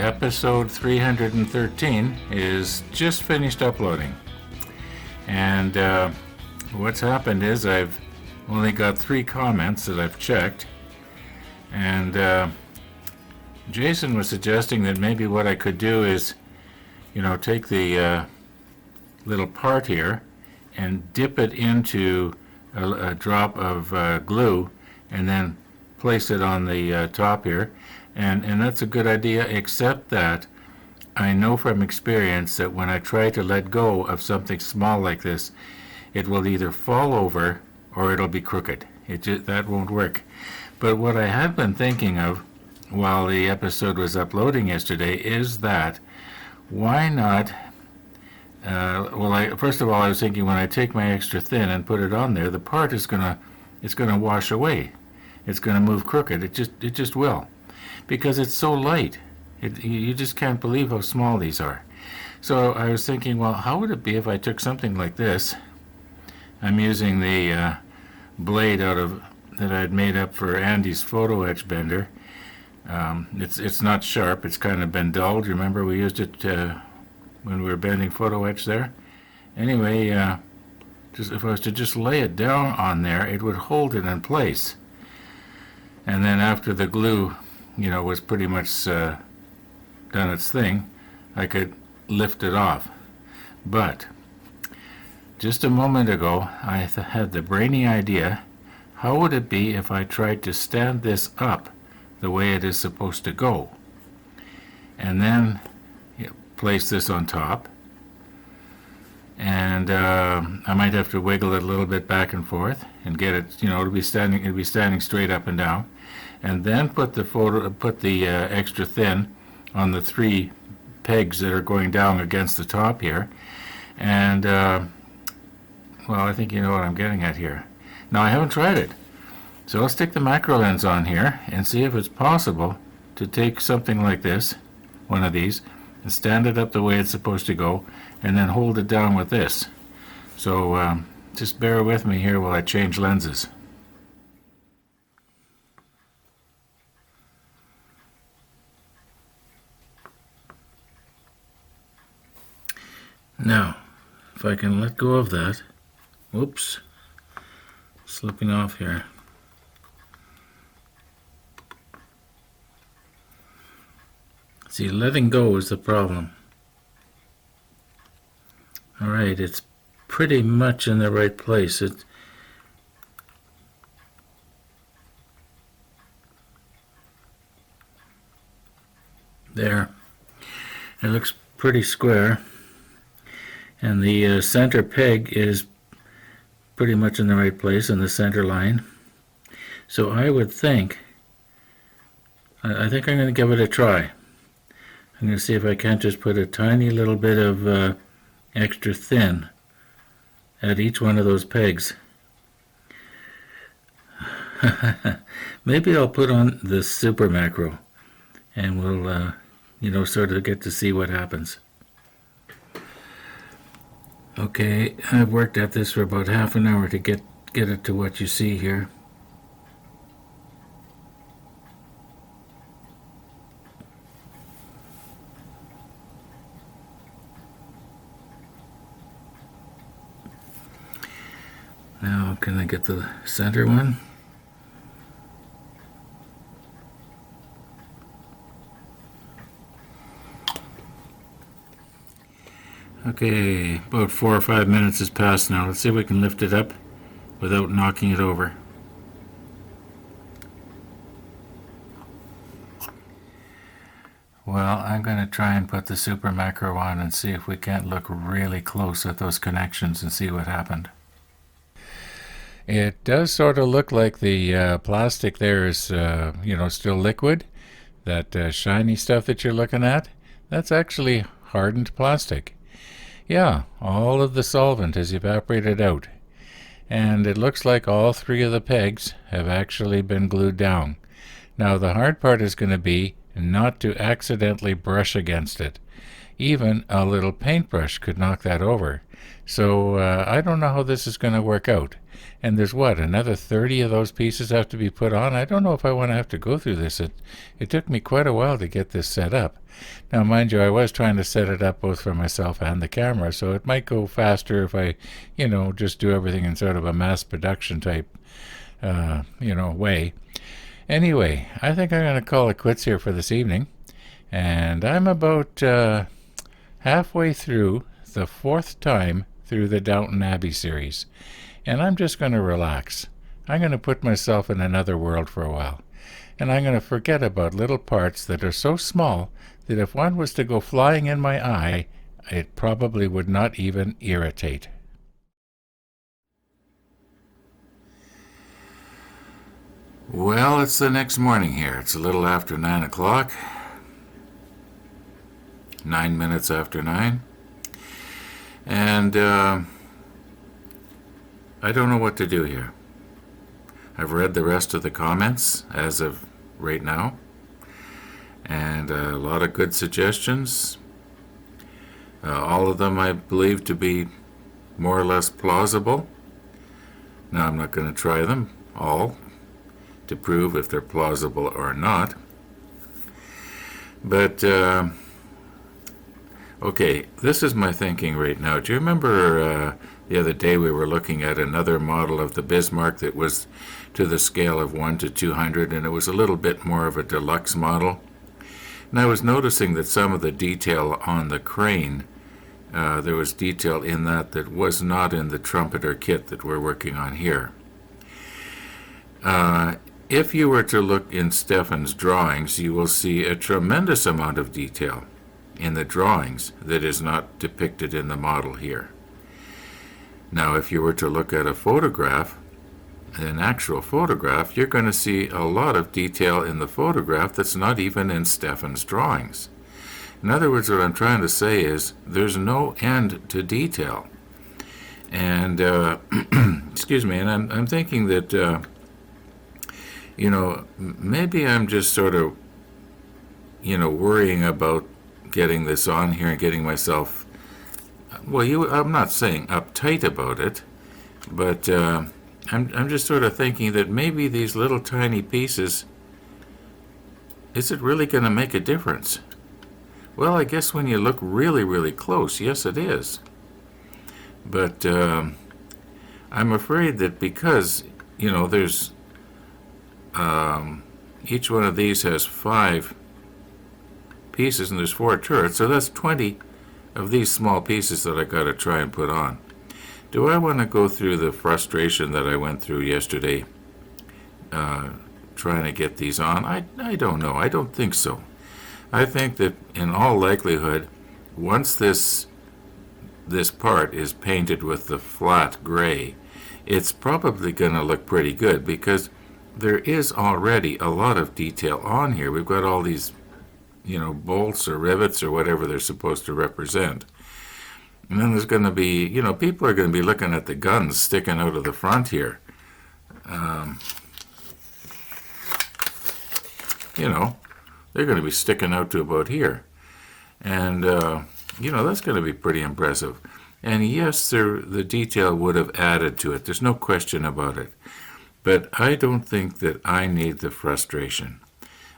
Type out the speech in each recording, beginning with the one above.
episode 313 is just finished uploading. And what's happened is I've only got 3 comments that I've checked. And Jason was suggesting that maybe what I could do is, take the little part here and dip it into a drop of glue and then place it on the top here. And that's a good idea, except that I know from experience that when I try to let go of something small like this, it will either fall over or it'll be crooked. That won't work. But what I have been thinking of while the episode was uploading yesterday is that why not, first of all, I was thinking when I take my extra thin and put it on there, the part is gonna wash away. It's gonna move crooked. It just will, because it's so light. You just can't believe how small these are. So I was thinking, well, how would it be if I took something like this? I'm using the blade that I'd made up for Andy's photo etch bender. It's not sharp. It's kind of been dulled. Remember we used it when we were bending photo etch there? Anyway, if I was to just lay it down on there, it would hold it in place. And then after the glue, was pretty much done its thing, I could lift it off. But just a moment ago, I had the brainy idea, how would it be if I tried to stand this up the way it is supposed to go, and then place this on top, and I might have to wiggle it a little bit back and forth and get it, it'll be standing straight up and down, and then put the extra thin on the 3 pegs that are going down against the top here, and I think you know what I'm getting at here. Now, I haven't tried it, so I'll stick the macro lens on here and see if it's possible to take something like this, one of these, and stand it up the way it's supposed to go, and then hold it down with this. So just bear with me here while I change lenses. Now, if I can let go of that, whoops, slipping off here. See, letting go is the problem. All right, it's pretty much in the right place. There. It looks pretty square. And the center peg is pretty much in the right place in the center line. So I would think, I think I'm going to give it a try. I'm going to see if I can't just put a tiny little bit of extra thin at each one of those pegs. Maybe I'll put on the super macro and we'll, sort of get to see what happens. Okay, I've worked at this for about half an hour to get it to what you see here. Now, can I get the center one? Okay, about 4 or 5 minutes has passed now. Let's see if we can lift it up without knocking it over. Well, I'm going to try and put the super macro on and see if we can't look really close at those connections and see what happened. It does sort of look like the plastic there is, still liquid. That shiny stuff that you're looking at, that's actually hardened plastic. Yeah, all of the solvent has evaporated out. And it looks like all 3 of the pegs have actually been glued down. Now the hard part is going to be not to accidentally brush against it. Even a little paintbrush could knock that over. So I don't know how this is going to work out. And there's what, another 30 of those pieces have to be put on? I don't know if I want to have to go through this. It took me quite a while to get this set up. Now, mind you, I was trying to set it up both for myself and the camera, so it might go faster if I, just do everything in sort of a mass production type, way. Anyway, I think I'm going to call it quits here for this evening. And I'm about halfway through the 4th time through the Downton Abbey series. And I'm just going to relax. I'm going to put myself in another world for a while. And I'm going to forget about little parts that are so small that if one was to go flying in my eye, it probably would not even irritate. Well, it's the next morning here. It's a little after 9 o'clock. 9 minutes after 9. And I don't know what to do here. I've read the rest of the comments as of right now, and a lot of good suggestions. All of them I believe to be more or less plausible. Now, I'm not going to try them all to prove if they're plausible or not. But, okay, this is my thinking right now. Do you remember the other day we were looking at another model of the Bismarck that was to the scale of 1 to 200, and it was a little bit more of a deluxe model? And I was noticing that some of the detail on the crane, there was detail in that was not in the trumpeter kit that we're working on here. If you were to look in Stefan's drawings, you will see a tremendous amount of detail in the drawings that is not depicted in the model here. Now, if you were to look at a photograph, an actual photograph, you're going to see a lot of detail in the photograph that's not even in Stefan's drawings. In other words, what I'm trying to say is there's no end to detail. And, excuse me, and I'm thinking that, maybe I'm just sort of, worrying about getting this on here and getting myself, I'm not saying uptight about it, but I'm just sort of thinking that maybe these little tiny pieces, is it really going to make a difference? Well, I guess when you look really, really close, yes, it is. But I'm afraid that because, there's each one of these has 5 pieces and there's 4 turrets, so that's 20 of these small pieces that I got to try and put on. Do I want to go through the frustration that I went through yesterday trying to get these on? I don't know. I don't think so. I think that in all likelihood, once this part is painted with the flat gray, it's probably going to look pretty good because there is already a lot of detail on here. We've got all these bolts or rivets or whatever they're supposed to represent. And then there's going to be, people are going to be looking at the guns sticking out of the front here. They're going to be sticking out to about here. And, that's going to be pretty impressive. And yes, the detail would have added to it. There's no question about it. But I don't think that I need the frustration.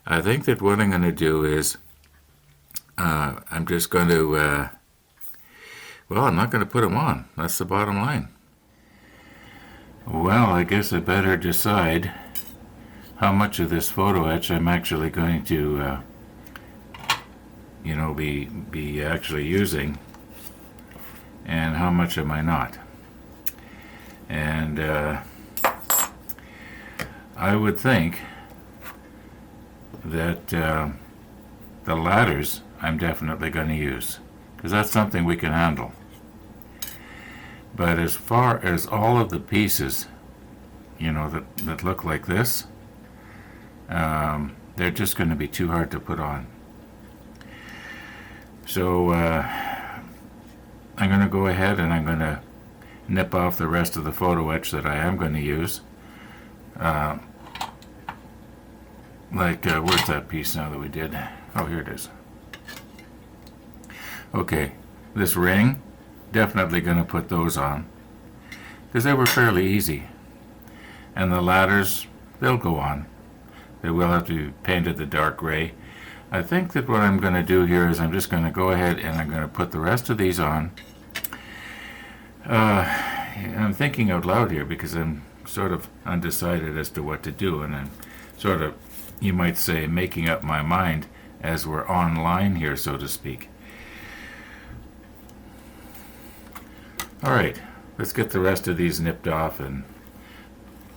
I think that what I'm going to do is I'm just going to, I'm not going to put them on. That's the bottom line. Well, I guess I better decide how much of this photo etch I'm actually going to, be actually using, and how much am I not. And I would think that the ladders I'm definitely going to use, because that's something we can handle. But as far as all of the pieces, that look like this, they're just going to be too hard to put on. So I'm going to go ahead and I'm going to nip off the rest of the photo etch that I am going to use. Where's that piece now that we did? Oh, here it is. Okay, this ring, definitely going to put those on, because they were fairly easy. And the ladders, they'll go on. They will have to be painted the dark gray. I think that what I'm going to do here is I'm just going to go ahead and I'm going to put the rest of these on. I'm thinking out loud here because I'm sort of undecided as to what to do, and I'm sort of, you might say, making up my mind as we're online here, so to speak. Alright, let's get the rest of these nipped off, and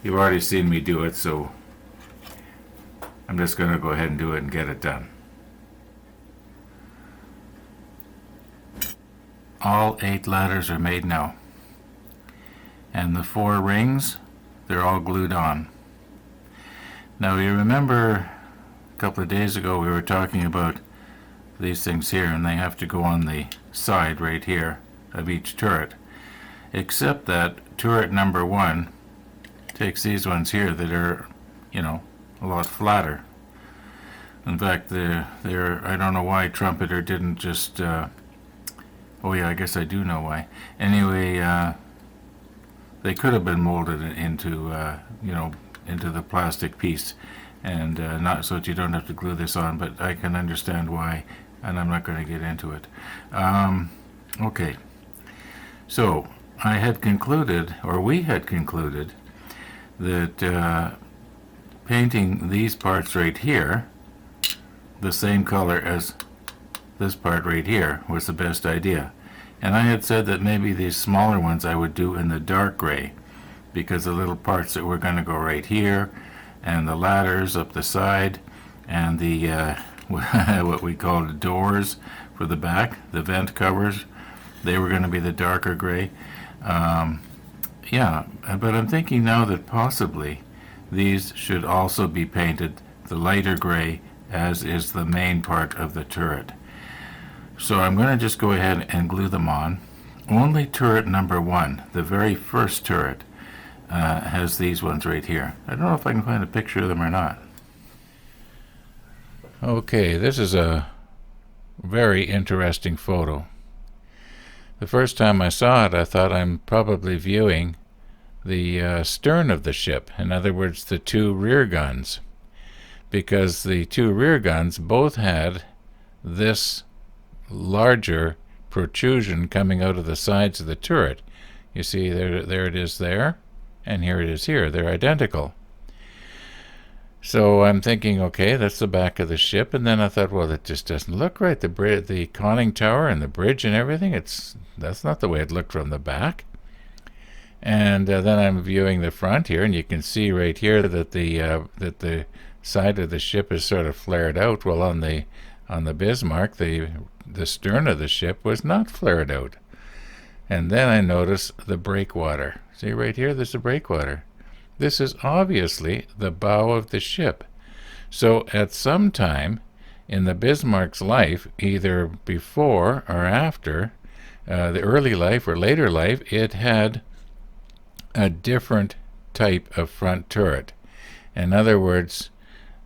you've already seen me do it, so I'm just going to go ahead and do it and get it done. All 8 ladders are made now, and the 4 rings, they're all glued on. Now you remember a couple of days ago we were talking about these things here, and they have to go on the side right here of each turret, except that turret number 1 takes these ones here that are, you know, a lot flatter. In fact, they're I don't know why Trumpeter didn't just oh yeah, I guess I do know why. Anyway, they could have been molded into you know, into the plastic piece, and not so that you don't have to glue this on, but I can understand why, and I'm not going to get into it. Okay, so I had concluded, or we had concluded, that painting these parts right here the same color as this part right here was the best idea. And I had said that maybe these smaller ones I would do in the dark gray, because the little parts that were going to go right here, and the ladders up the side, and the what we call the doors for the back, the vent covers, they were going to be the darker gray. Yeah, but I'm thinking now that possibly these should also be painted the lighter gray, as is the main part of the turret. So I'm going to just go ahead and glue them on. Only turret number 1, the very first turret, has these ones right here. I don't know if I can find a picture of them or not. Okay, this is a very interesting photo. The first time I saw it, I thought I'm probably viewing the stern of the ship, in other words, the 2 rear guns, because the 2 rear guns both had this larger protrusion coming out of the sides of the turret. You see, there it is there, and here it is here. They're identical. So I'm thinking, okay, that's the back of the ship, and then I thought, well, it just doesn't look right. The conning tower and the bridge and everything, that's not the way it looked from the back. And then I'm viewing the front here, and you can see right here that the side of the ship is sort of flared out. Well, on the Bismarck, the stern of the ship was not flared out. And then I notice the breakwater. See right here, there's the breakwater. This is obviously the bow of the ship. So at some time in the Bismarck's life, either before or after, the early life or later life, it had a different type of front turret. In other words,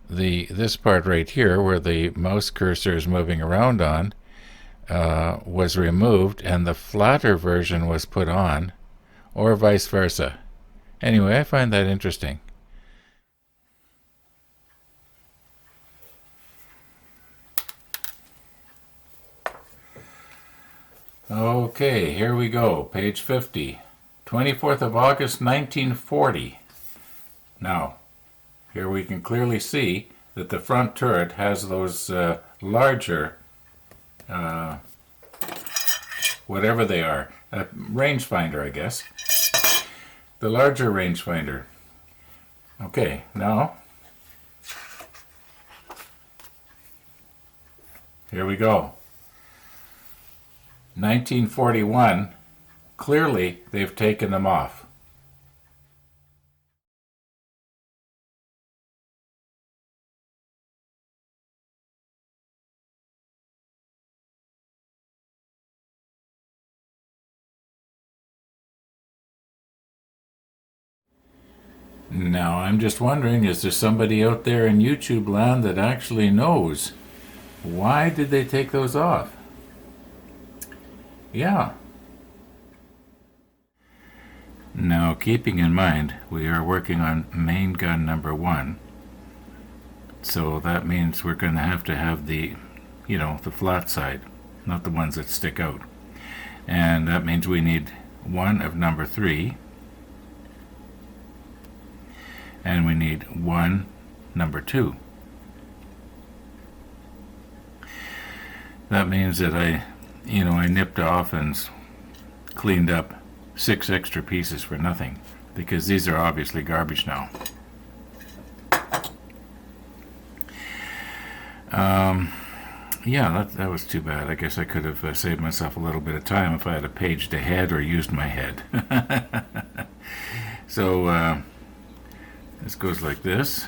this part right here, where the mouse cursor is moving around on, was removed, and the flatter version was put on, or vice versa. Anyway, I find that interesting. Okay, here we go. Page 50. 24th of August, 1940. Now, here we can clearly see that the front turret has those larger, whatever they are, rangefinder, I guess. The larger rangefinder. Okay, now, here we go. 1941, clearly they've taken them off. Now, I'm just wondering, is there somebody out there in YouTube land that actually knows why did they take those off? Yeah. Now, keeping in mind, we are working on main gun number 1, so that means we're going to have the, the flat side, not the ones that stick out. And that means we need one of number 3, and we need one number 2. That means that I nipped off and cleaned up 6 extra pieces for nothing, because these are obviously garbage now. Yeah, that was too bad. I guess I could have saved myself a little bit of time if I had paged ahead or used my head. So this goes like this.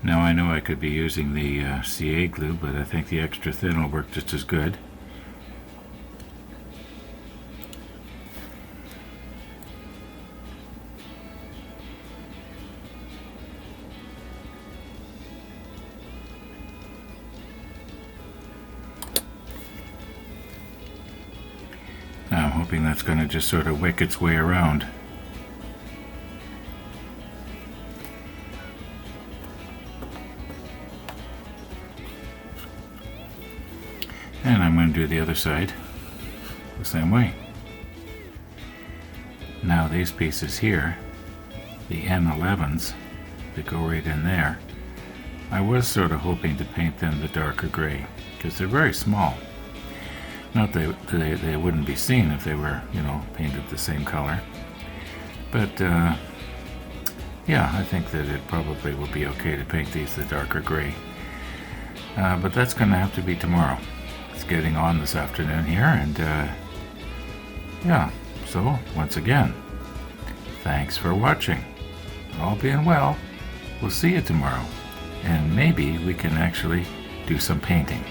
Now I know I could be using the CA glue, but I think the extra thin will work just as good. Now I'm hoping that's going to just sort of wick its way around. And I'm going to do the other side the same way. Now these pieces here, the N11s that go right in there, I was sort of hoping to paint them the darker gray, because they're very small. Not that they wouldn't be seen if they were, painted the same color. But yeah, I think that it probably will be okay to paint these the darker gray. But that's going to have to be tomorrow. It's getting on this afternoon here, and yeah, so once again, thanks for watching. All being well, we'll see you tomorrow, and maybe we can actually do some painting.